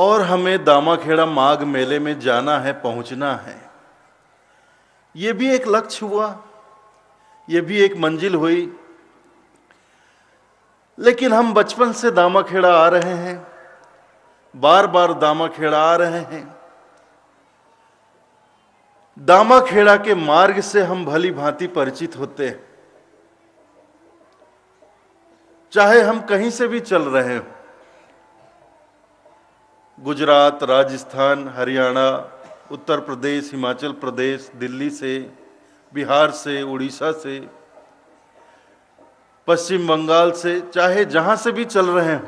और हमें दामाखेड़ा माघ मेले में जाना है, पहुंचना है। ये भी एक लक्ष्य हुआ, ये भी एक मंजिल हुई। लेकिन हम बचपन से दामाखेड़ा आ रहे हैं, बार बार दामाखेड़ा आ रहे हैं। दामाखेड़ा के मार्ग से हम भली भांति परिचित होते हैं, चाहे हम कहीं से भी चल रहे हो, गुजरात, राजस्थान, हरियाणा, उत्तर प्रदेश, हिमाचल प्रदेश, दिल्ली से, बिहार से, उड़ीसा से, पश्चिम बंगाल से, चाहे जहां से भी चल रहे हो,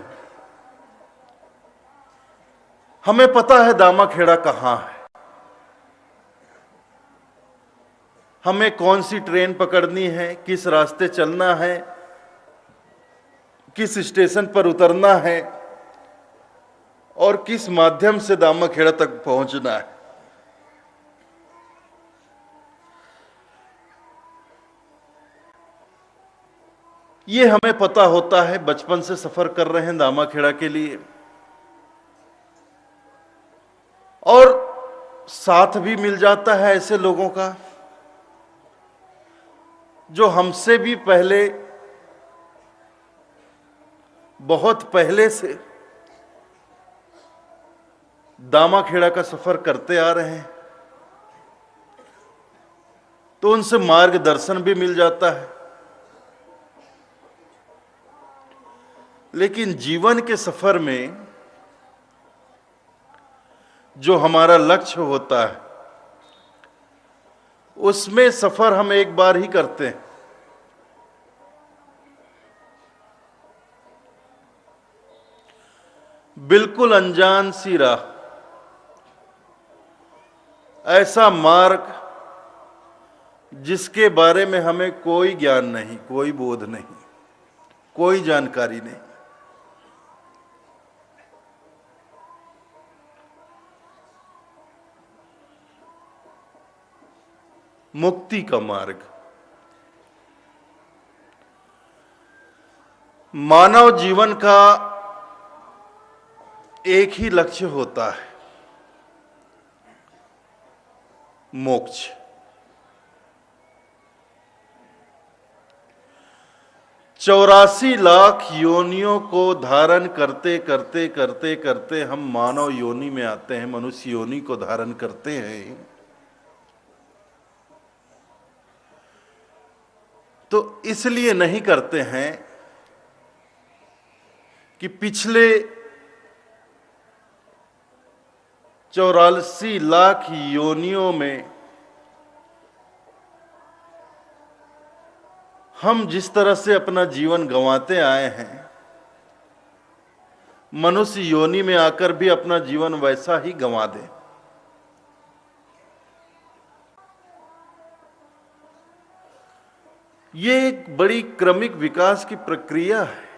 हमें पता है दामाखेड़ा कहाँ है। हमें कौन सी ट्रेन पकड़नी है, किस रास्ते चलना है, किस स्टेशन पर उतरना है और किस माध्यम से दामाखेड़ा तक पहुंचना है। ये हमें पता होता है, बचपन से सफर कर रहे हैं दामाखेड़ा के लिए। और साथ भी मिल जाता है ऐसे लोगों का जो हमसे भी पहले, बहुत पहले से दामाखेड़ा का सफर करते आ रहे हैं, तो उनसे मार्गदर्शन भी मिल जाता है। लेकिन जीवन के सफर में जो हमारा लक्ष्य होता है, उसमें सफर हम एक बार ही करते हैं। बिल्कुल अनजान सी राह, ऐसा मार्ग जिसके बारे में हमें कोई ज्ञान नहीं, कोई बोध नहीं, कोई जानकारी नहीं। मुक्ति का मार्ग। मानव जीवन का एक ही लक्ष्य होता है, मोक्ष। चौरासी लाख योनियों को धारण करते करते करते करते हम मानव योनि में आते हैं, मनुष्य योनि को धारण करते हैं। तो इसलिए नहीं करते हैं कि पिछले 84 लाख योनियों में हम जिस तरह से अपना जीवन गंवाते आए हैं, मनुष्य योनि में आकर भी अपना जीवन वैसा ही गंवा दें। ये एक बड़ी क्रमिक विकास की प्रक्रिया है।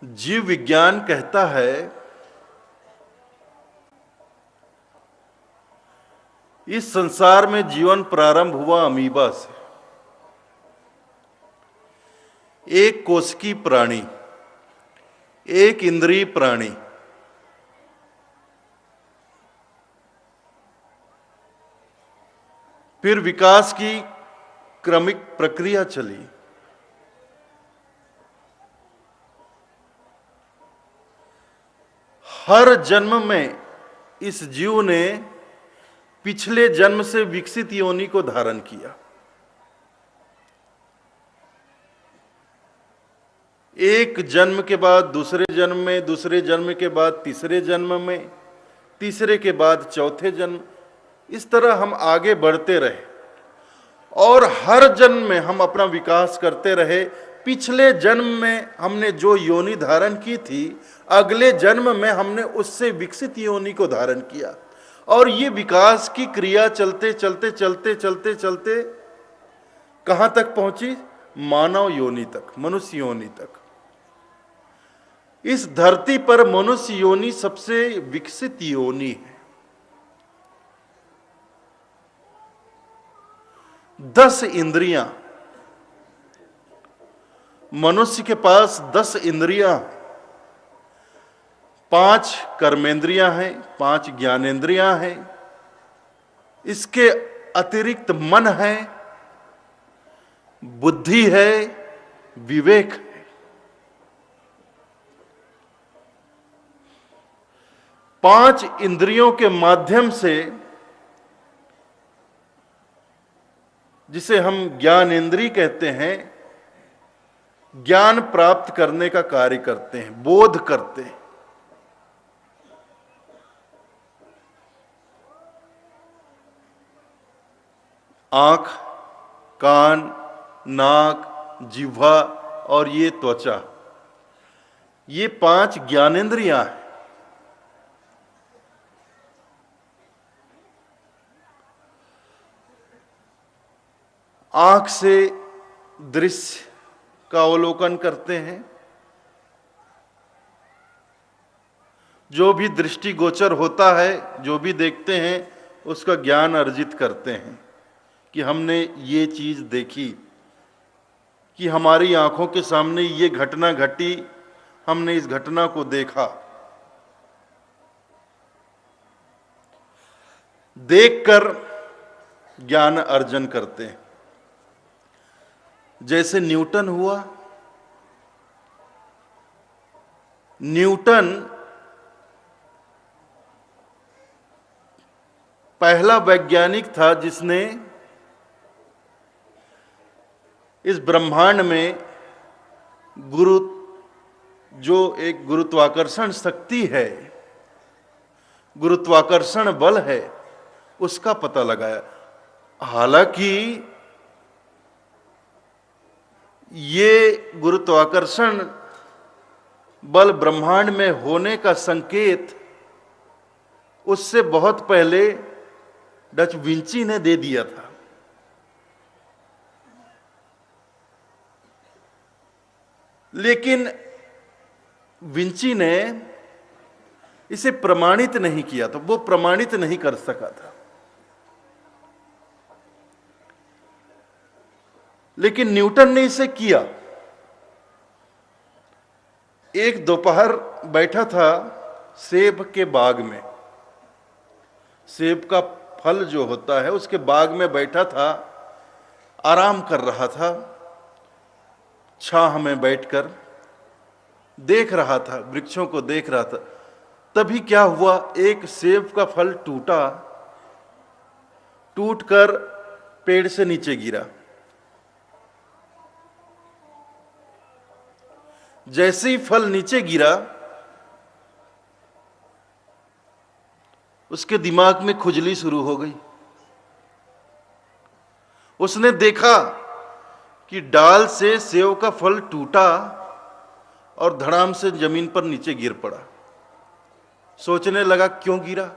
जीव विज्ञान कहता है इस संसार में जीवन प्रारंभ हुआ अमीबा से, एक कोशिकी प्राणी, एक इंद्रिय प्राणी। फिर विकास की क्रमिक प्रक्रिया चली। हर जन्म में इस जीव ने पिछले जन्म से विकसित योनि को धारण किया। एक जन्म के बाद दूसरे जन्म में, दूसरे जन्म के बाद तीसरे जन्म में, तीसरे के बाद चौथे जन्म, इस तरह हम आगे बढ़ते रहे और हर जन्म में हम अपना विकास करते रहे। पिछले जन्म में हमने जो योनि धारण की थी, अगले जन्म में हमने उससे विकसित योनि को धारण किया। और ये विकास की क्रिया चलते चलते चलते चलते चलते कहां तक पहुंची? मानव योनि तक, मनुष्य योनि तक। इस धरती पर मनुष्य योनि सबसे विकसित योनि है। 10 इंद्रियां, मनुष्य के पास 10 इंद्रियां, 5 कर्मेंद्रियां हैं, 5 ज्ञानेंद्रियां हैं, इसके अतिरिक्त मन है, बुद्धि है, विवेक है। 5 इंद्रियों के माध्यम से, जिसे हम ज्ञानेंद्रिय कहते हैं, ज्ञान प्राप्त करने का कार्य करते हैं, बोध करते हैं। आंख, कान, नाक, जिह्वा और ये त्वचा, ये 5 ज्ञानेंद्रियां हैं। आंख से दृश्य का अवलोकन करते हैं, जो भी दृष्टिगोचर होता है, जो भी देखते हैं, उसका ज्ञान अर्जित करते हैं कि हमने ये चीज देखी, कि हमारी आंखों के सामने ये घटना घटी, हमने इस घटना को देखा। देखकर ज्ञान अर्जन करते हैं। जैसे न्यूटन हुआ, न्यूटन पहला वैज्ञानिक था जिसने इस ब्रह्मांड में जो एक गुरुत्वाकर्षण शक्ति है, गुरुत्वाकर्षण बल है, उसका पता लगाया। हालांकि ये गुरुत्वाकर्षण बल ब्रह्मांड में होने का संकेत उससे बहुत पहले डच विंची ने दे दिया था। लेकिन विंची ने इसे प्रमाणित नहीं किया था, वो प्रमाणित नहीं कर सका था। लेकिन न्यूटन ने इसे किया। एक दोपहर बैठा था सेब के बाग में, सेब का फल जो होता है उसके बाग में बैठा था, आराम कर रहा था, छाह में बैठकर देख रहा था, वृक्षों को देख रहा था। तभी क्या हुआ, एक सेब का फल टूटा, टूटकर पेड़ से नीचे गिरा। जैसे ही फल नीचे गिरा, उसके दिमाग में खुजली शुरू हो गई। उसने देखा कि डाल से सेव का फल टूटा और धड़ाम से जमीन पर नीचे गिर पड़ा। सोचने लगा क्यों गिरा।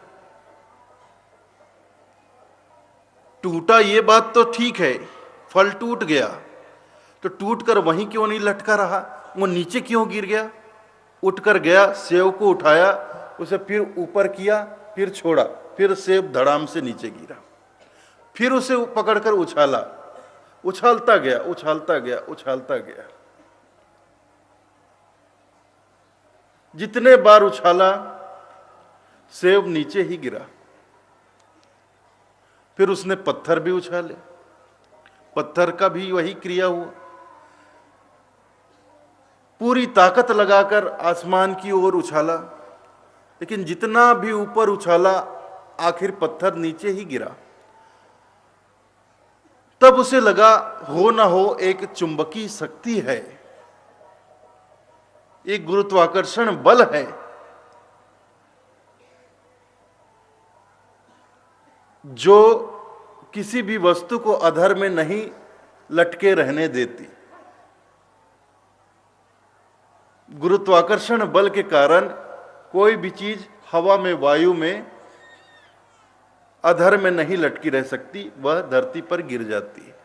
टूटा ये बात तो ठीक है, फल टूट गया तो टूटकर वहीं क्यों नहीं लटका रहा, वो नीचे क्यों गिर गया। उठकर गया, सेव को उठाया, उसे फिर ऊपर किया, फिर छोड़ा, फिर सेब धड़ाम से नीचे गिरा। फिर उसे पकड़कर उछाला, उछालता गया, उछालता गया, उछालता गया। जितने बार उछाला सेब नीचे ही गिरा। फिर उसने पत्थर भी उछाले, पत्थर का भी वही क्रिया हुआ। पूरी ताकत लगाकर आसमान की ओर उछाला, लेकिन जितना भी ऊपर उछाला आखिर पत्थर नीचे ही गिरा। तब उसे लगा हो ना हो एक चुंबकीय शक्ति है, एक गुरुत्वाकर्षण बल है जो किसी भी वस्तु को अधर में नहीं लटके रहने देती। गुरुत्वाकर्षण बल के कारण कोई भी चीज हवा में, वायु में अधर में नहीं लटकी रह सकती, वह धरती पर गिर जाती है।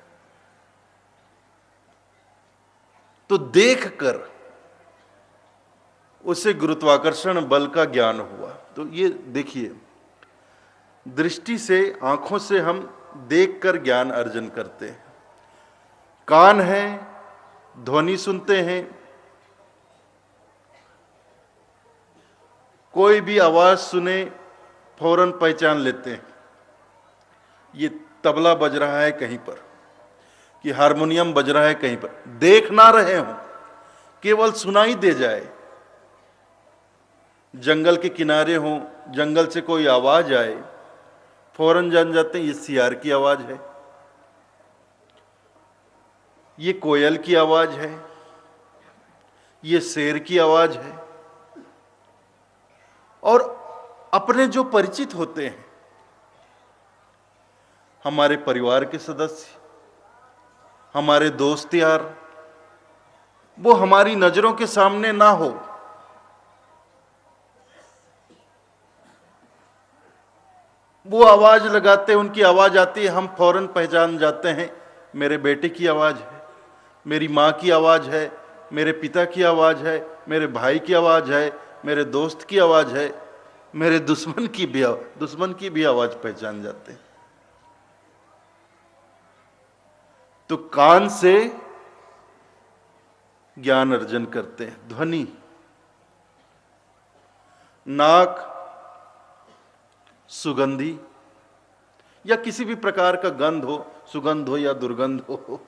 तो देखकर उसे गुरुत्वाकर्षण बल का ज्ञान हुआ। तो ये देखिए, दृष्टि से, आंखों से हम देखकर ज्ञान अर्जन करते हैं। कान है, ध्वनि सुनते हैं, कोई भी आवाज सुने फौरन पहचान लेते हैं ये तबला बज रहा है कहीं पर, कि हारमोनियम बज रहा है कहीं पर। देख ना रहे हो, केवल सुनाई दे जाए। जंगल के किनारे हो, जंगल से कोई आवाज आए, फौरन जान जाते हैं ये सियार की आवाज है, ये कोयल की आवाज है, ये शेर की आवाज है। और अपने जो परिचित होते हैं, हमारे परिवार के सदस्य, हमारे दोस्त यार, वो हमारी नजरों के सामने ना हो, वो आवाज लगाते, उनकी आवाज आती है, हम फौरन पहचान जाते हैं मेरे बेटे की आवाज है, मेरी माँ की आवाज है, मेरे पिता की आवाज है, मेरे भाई की आवाज है, मेरे दोस्त की आवाज है, मेरे दुश्मन की भी आवाज पहचान जाते हैं। तो कान से ज्ञान अर्जन करते हैं। ध्वनि, नाक सुगंधी या किसी भी प्रकार का गंध हो, सुगंध हो या दुर्गंध हो,